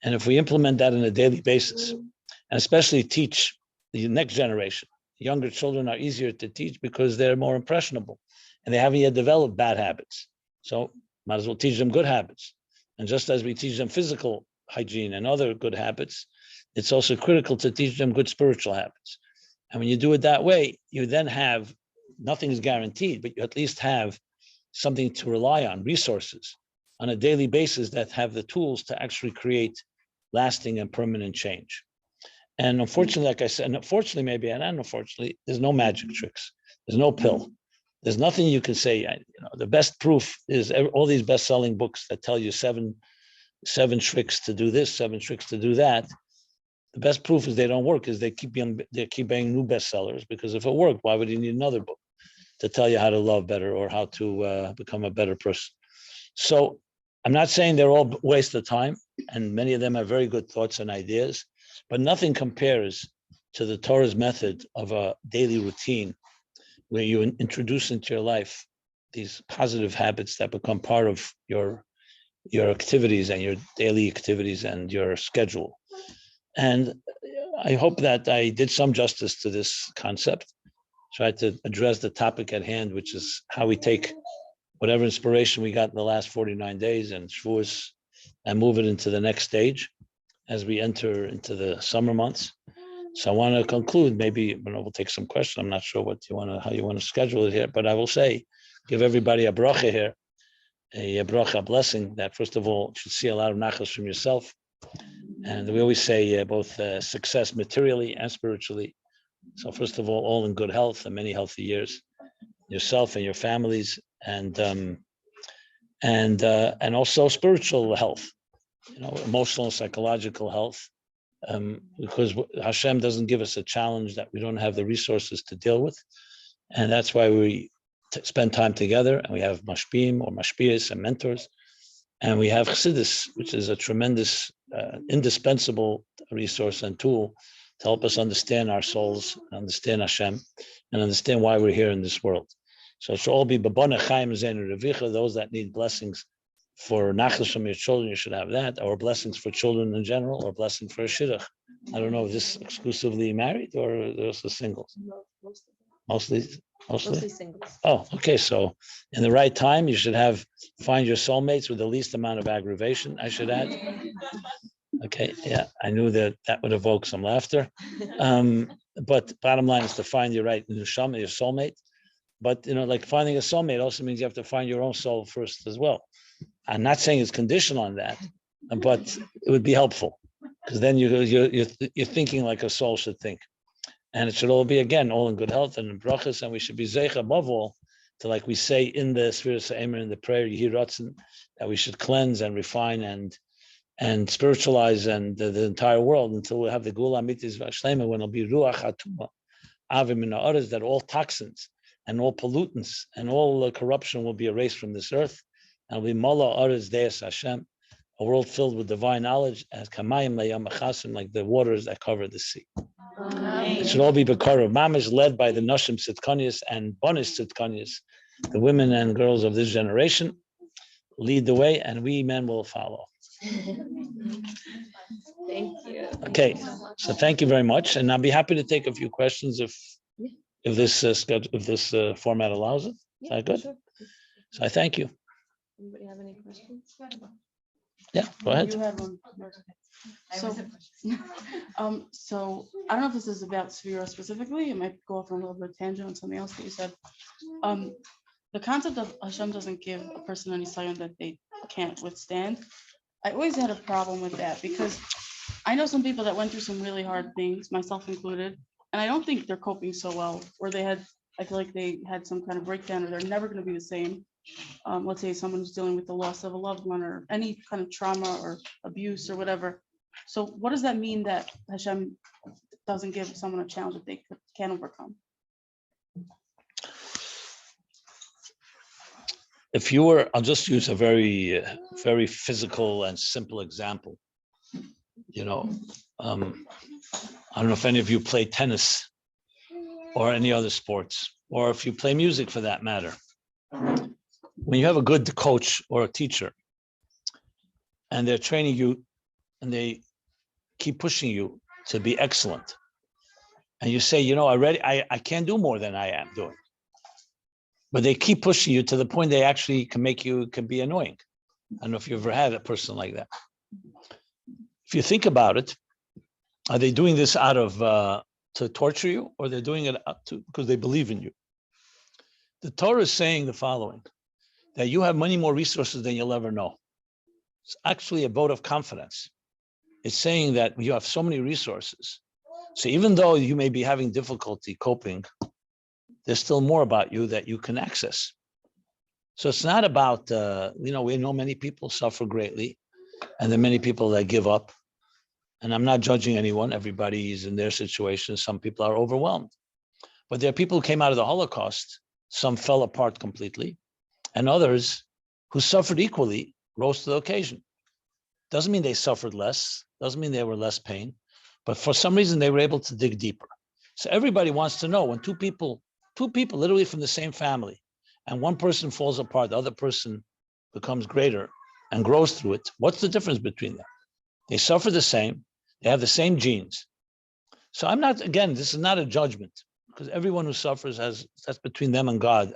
B: And if we implement that on a daily basis, and especially teach the next generation, younger children are easier to teach because they're more impressionable and they haven't yet developed bad habits. So might as well teach them good habits. And just as we teach them physical hygiene and other good habits, it's also critical to teach them good spiritual habits. And when you do it that way, you then have, nothing is guaranteed, but you at least have something to rely on, resources on a daily basis that have the tools to actually create lasting and permanent change. And unfortunately, like I said, and unfortunately maybe, and unfortunately, there's no magic tricks. There's no pill. There's nothing you can say. The best proof is all these best-selling books that tell you seven tricks to do this, 7 tricks to do that. The best proof is they don't work, is they keep buying new bestsellers, because if it worked, why would you need another book to tell you how to love better or how to become a better person? So I'm not saying they're all waste of time, and many of them have very good thoughts and ideas, but nothing compares to the Torah's method of a daily routine where you introduce into your life these positive habits that become part of your activities and your daily activities and your schedule. And I hope that I did some justice to this concept, tried to address the topic at hand, which is how we take whatever inspiration we got in the last 49 days and Zchus and move it into the next stage as we enter into the summer months. So I want to conclude, maybe we'll take some questions. I'm not sure how you want to schedule it here, but I will say, give everybody a bracha here, a bracha, a blessing that first of all should see a lot of nachas from yourself. And we always say both success materially and spiritually. So first of all in good health and many healthy years, yourself and your families, and also spiritual health, emotional and psychological health, because Hashem doesn't give us a challenge that we don't have the resources to deal with, and that's why we spend time together, and we have mashpim or mashpiyas and mentors, and we have chassidus, which is a tremendous, indispensable resource and tool to help us understand our souls, understand Hashem, and understand why we're here in this world. So it should all be b'bonei chaim zenu revicha. Those that need blessings for nachas from your children, you should have that, or blessings for children in general, or blessing for a shidduch. I don't know, is this exclusively married or there's the singles? Mostly singles. Oh, okay. So in the right time, you should find your soulmates with the least amount of aggravation, I should add. Okay, yeah, I knew that would evoke some laughter. But bottom line is to find your right neshama, your soulmate. But like finding a soulmate also means you have to find your own soul first as well. I'm not saying it's conditional on that, but it would be helpful, because then you're thinking like a soul should think, and it should all be, again, all in good health and in brachas, and we should be zeich above all to, like we say in the Sfira in the prayer Yehi Ratzon, that we should cleanse and refine and spiritualize the entire world until we have the Gula Amitis Vashlema, when it'll be Ruach Atuma, Avim Min Ha'aretz, that all toxins and all pollutants and all corruption will be erased from this earth, and it'll be Mala Aretz Deis Hashem, a world filled with divine knowledge, as Kamayim Layam Achasim, like the waters that cover the sea. It should all be Bekarav. Mamish, led by the Nashim Tzidkanias and Bonis Tzidkanias, the women and girls of this generation, lead the way, and we men will follow.
A: Thank you.
B: Okay, so thank you very much, and I'll be happy to take a few questions if this format allows it. Is that good? Sure. So I thank you.
A: Anybody have any questions?
B: Yeah, go ahead.
C: You have one. So I don't know if this is about Sfira specifically. It might go off on a little bit of tangent on something else that you said. The concept of Hashem doesn't give a person any sign that they can't withstand. I always had a problem with that, because I know some people that went through some really hard things, myself included, and I don't think they're coping so well, or I feel like they had some kind of breakdown, or they're never going to be the same. Let's say someone who's dealing with the loss of a loved one, or any kind of trauma or abuse or whatever. So what does that mean, that Hashem doesn't give someone a challenge that they can't overcome?
B: I'll just use a very, very physical and simple example. I don't know if any of you play tennis or any other sports, or if you play music for that matter. When you have a good coach or a teacher, and they're training you, and they keep pushing you to be excellent, and you say, I can't do more than I am doing. But they keep pushing you to the point they actually can be annoying. I don't know if you've ever had a person like that. If you think about it, are they doing this out of to torture you, or they're doing it because they believe in you? The Torah is saying the following, that you have many more resources than you'll ever know. It's actually a vote of confidence. It's saying that you have so many resources. So even though you may be having difficulty coping, there's still more about you that you can access. So it's not about, we know many people suffer greatly, and there are many people that give up. And I'm not judging anyone. Everybody is in their situation. Some people are overwhelmed. But there are people who came out of the Holocaust. Some fell apart completely. And others who suffered equally rose to the occasion. Doesn't mean they suffered less. Doesn't mean they were less pain. But for some reason, they were able to dig deeper. So everybody wants to know when two people literally from the same family, and one person falls apart, the other person becomes greater and grows through it. What's the difference between them? They suffer the same. They have the same genes. So this is not a judgment, because everyone who suffers that's between them and God.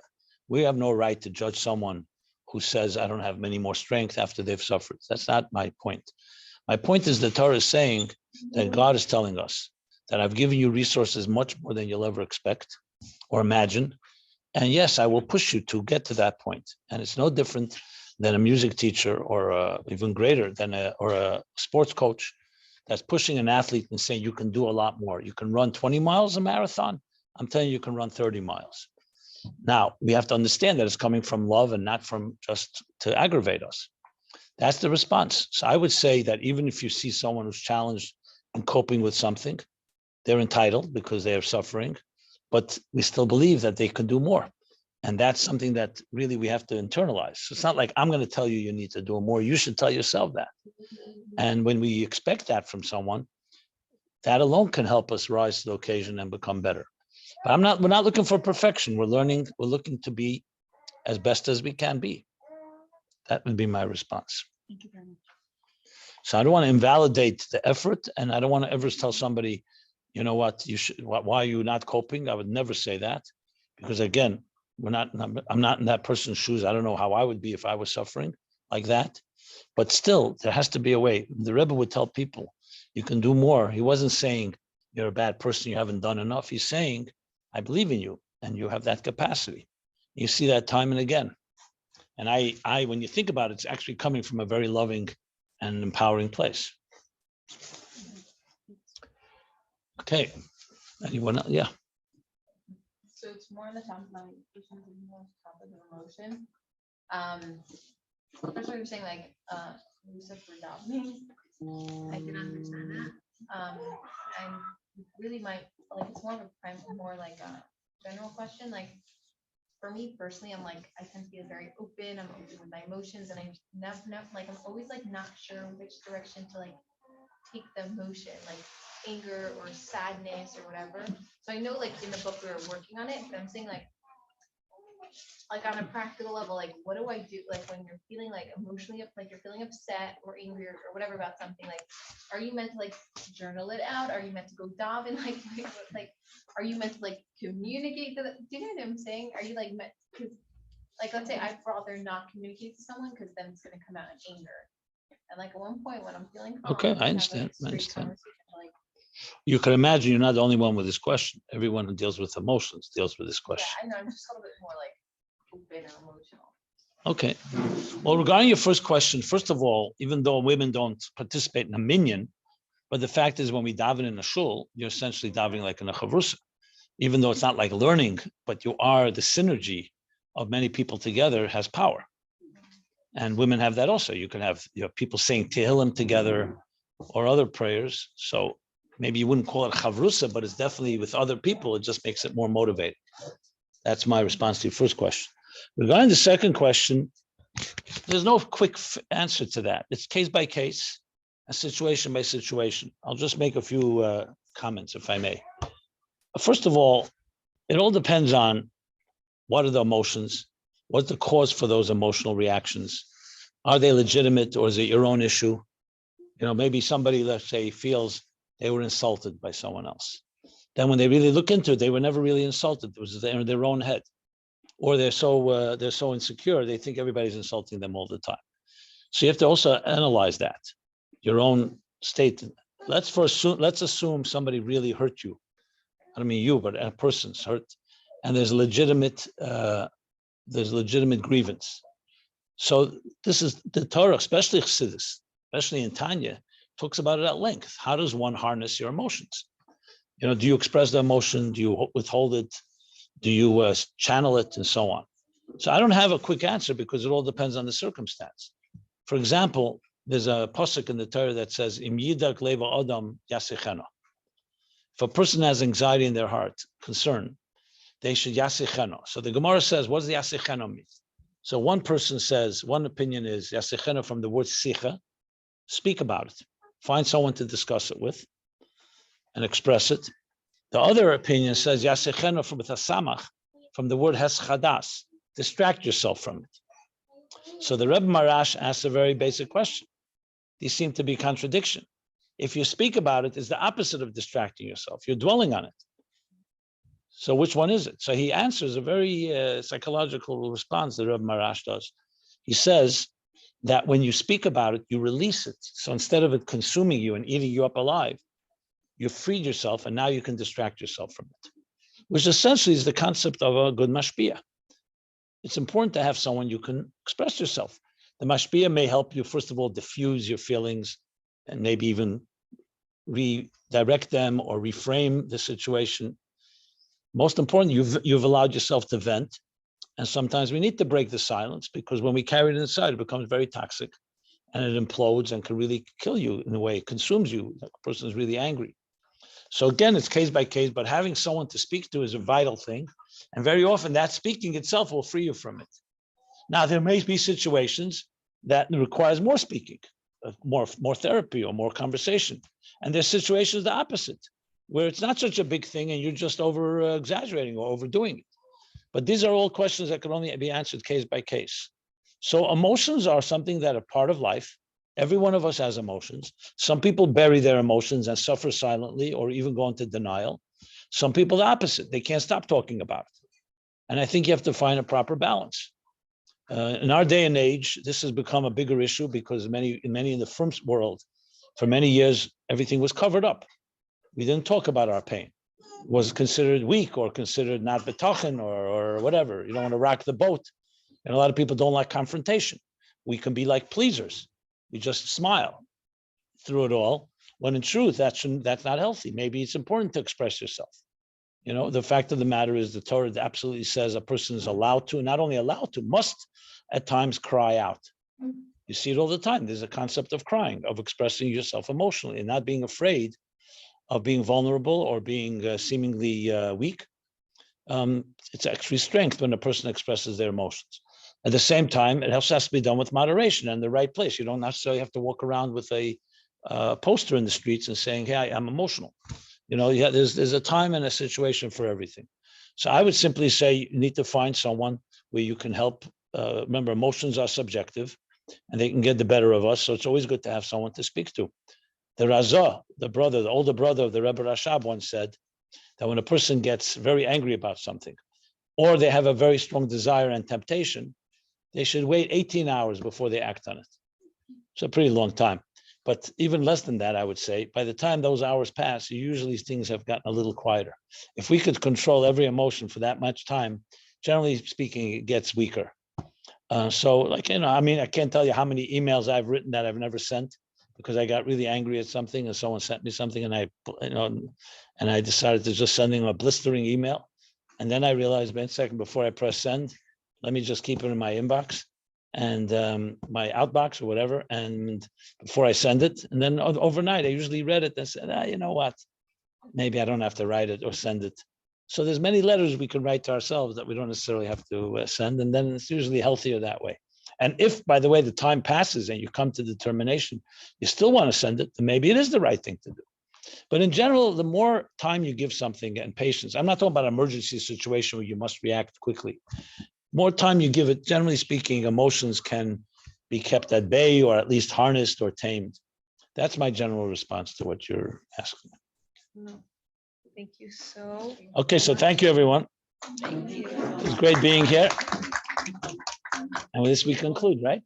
B: We have no right to judge someone who says, I don't have many more strength after they've suffered. That's not my point. My point is the Torah is saying that God is telling us that I've given you resources much more than you'll ever expect or imagine. And yes, I will push you to get to that point. And it's no different than a music teacher or even greater than a sports coach that's pushing an athlete and saying, you can do a lot more. You can run 20 miles a marathon. I'm telling you, you can run 30 miles. Now, we have to understand that it's coming from love and not from just to aggravate us. That's the response. So I would say that even if you see someone who's challenged in coping with something, they're entitled because they are suffering, but we still believe that they can do more. And that's something that really we have to internalize. So it's not like I'm going to tell you you need to do more. You should tell yourself that. And when we expect that from someone, that alone can help us rise to the occasion and become better. But we're not looking for perfection. We're looking to be as best as we can be. That would be my response.
C: Thank you very much.
B: So I don't want to invalidate the effort, and I don't want to ever tell somebody, you know what, why are you not coping? I would never say that, because again, I'm not in that person's shoes. I don't know how I would be if I was suffering like that. But still, there has to be a way. The Rebbe would tell people, you can do more. He wasn't saying you're a bad person, you haven't done enough. He's saying, I believe in you, and you have that capacity. You see that time and again. And I, when you think about it, it's actually coming from a very loving and empowering place. Okay. Anyone else? Yeah.
D: So it's more on the top of my issues and more on the topic of emotion. First what you're saying, like you said for davening, I can understand that. And really it's more of more like a general question. Like for me personally, I'm like, I tend to be very open. I'm open with my emotions, and I never like, I'm always like not sure which direction to like take the emotion, like anger or sadness or whatever. So I know like in the book we were working on it, but I'm saying like on a practical level, like what do I do? Like when you're feeling like emotionally like you're feeling upset or angry or whatever about something, like are you meant to like journal it out? Are you meant to go dive and like are you meant to like communicate do you know what I'm saying? Are you like meant, because like let's say I'd rather not communicate to someone because then it's going to come out in anger. And like at one point when I'm feeling calm,
B: Okay, I
D: have,
B: understand.
D: like,
B: I understand.
D: like,
B: You can imagine you're not the only one with this question. Everyone who deals with emotions deals with this question.
D: yeah, I know, I'm just a little bit more like open and emotional.
B: Okay. Well, regarding your first question, first of all, even though women don't participate in a minyan, but the fact is when we daven in a shul, you're essentially davening like in a chavrusa, even though it's not like learning, but you are the synergy of many people together has power. And women have that also. You have people saying Tehillim together or other prayers. So maybe you wouldn't call it chavrusa, but it's definitely with other people. It just makes it more motivating. That's my response to your first question. Regarding the second question, there's no quick answer to that. It's case by case, a situation by situation. I'll just make a few comments, if I may. First of all, it all depends on what are the emotions, what's the cause for those emotional reactions? Are they legitimate, or is it your own issue? You know, maybe somebody, let's say, feels they were insulted by someone else. Then when they really look into it, they were never really insulted. It was in their own head. Or they're so insecure, they think everybody's insulting them all the time. So you have to also analyze that, your own state. Let's assume somebody really hurt you. I don't mean you, but a person's hurt, and there's legitimate grievance. So this is the Torah, especially Chassidus, especially in Tanya, talks about it at length. How does one harness your emotions? Do you express the emotion? Do you withhold it? Do you channel it, and so on? So I don't have a quick answer because it all depends on the circumstance. For example, there's a pasuk in the Torah that says, "Im yidak leva adam yasicheno." If a person has anxiety in their heart, concern, they should yasicheno. So the Gemara says, what does the yasicheno mean? So one person says, one opinion is yasicheno from the word sicha, speak about it. Find someone to discuss it with and express it. The other opinion says yasicheno from tasamach, from the word heschadas, distract yourself from it. So the Rebbe Marash asks a very basic question. These seem to be contradiction. If you speak about it, it's the opposite of distracting yourself. You're dwelling on it. So which one is it? So he answers a very psychological response that Rebbe Marash does. He says that when you speak about it, you release it. So instead of it consuming you and eating you up alive, you freed yourself and now you can distract yourself from it, which essentially is the concept of a good mashpia. It's important to have someone you can express yourself. The mashpia may help you, first of all, diffuse your feelings and maybe even redirect them or reframe the situation. Most important, you've allowed yourself to vent. And sometimes we need to break the silence because when we carry it inside, it becomes very toxic and it implodes and can really kill you in a way, it consumes you. The person is really angry. So again, it's case by case, but having someone to speak to is a vital thing. And very often that speaking itself will free you from it. Now, there may be situations that requires more speaking, more therapy or more conversation. And there's situations the opposite, where it's not such a big thing and you're just over exaggerating or overdoing it. But these are all questions that can only be answered case by case. So emotions are something that are part of life. Every one of us has emotions. Some people bury their emotions and suffer silently or even go into denial. Some people the opposite. They can't stop talking about it. And I think you have to find a proper balance. In our day and age, this has become a bigger issue because many in the frum world, for many years, everything was covered up. We didn't talk about our pain. It was considered weak or considered not betochen or whatever. You don't want to rock the boat. And a lot of people don't like confrontation. We can be like pleasers. We just smile through it all, when in truth, that's not healthy. Maybe it's important to express yourself. The fact of the matter is the Torah absolutely says a person is allowed to, not only allowed to, must at times cry out. You see it all the time. There's a concept of crying, of expressing yourself emotionally and not being afraid of being vulnerable or being seemingly weak. It's actually strength when a person expresses their emotions. At the same time, it has to be done with moderation and the right place. You don't necessarily have to walk around with a poster in the streets and saying, "Hey, I'm emotional." There's a time and a situation for everything. So I would simply say you need to find someone where you can help. Remember, emotions are subjective and they can get the better of us. So it's always good to have someone to speak to. The Razah, the older brother of the Rebbe Rashab once said that when a person gets very angry about something, or they have a very strong desire and temptation, they should wait 18 hours before they act on it. It's a pretty long time. But even less than that, I would say, by the time those hours pass, usually things have gotten a little quieter. If we could control every emotion for that much time, generally speaking, it gets weaker. I can't tell you how many emails I've written that I've never sent because I got really angry at something and someone sent me something and I decided to just send them a blistering email. And then I realized, wait a second, before I press send, let me just keep it in my inbox and my outbox or whatever. And before I send it, and then overnight, I usually read it and said, you know what? Maybe I don't have to write it or send it. So there's many letters we can write to ourselves that we don't necessarily have to send. And then it's usually healthier that way. And if, by the way, the time passes and you come to determination, you still want to send it, then maybe it is the right thing to do. But in general, the more time you give something and patience, I'm not talking about an emergency situation where you must react quickly. More time you give it, generally speaking, emotions can be kept at bay or at least harnessed or tamed. That's my general response to what you're asking.
A: Thank you so.
B: Okay, so thank you, everyone.
A: Thank you.
B: It was great being here. And with this, we conclude, right?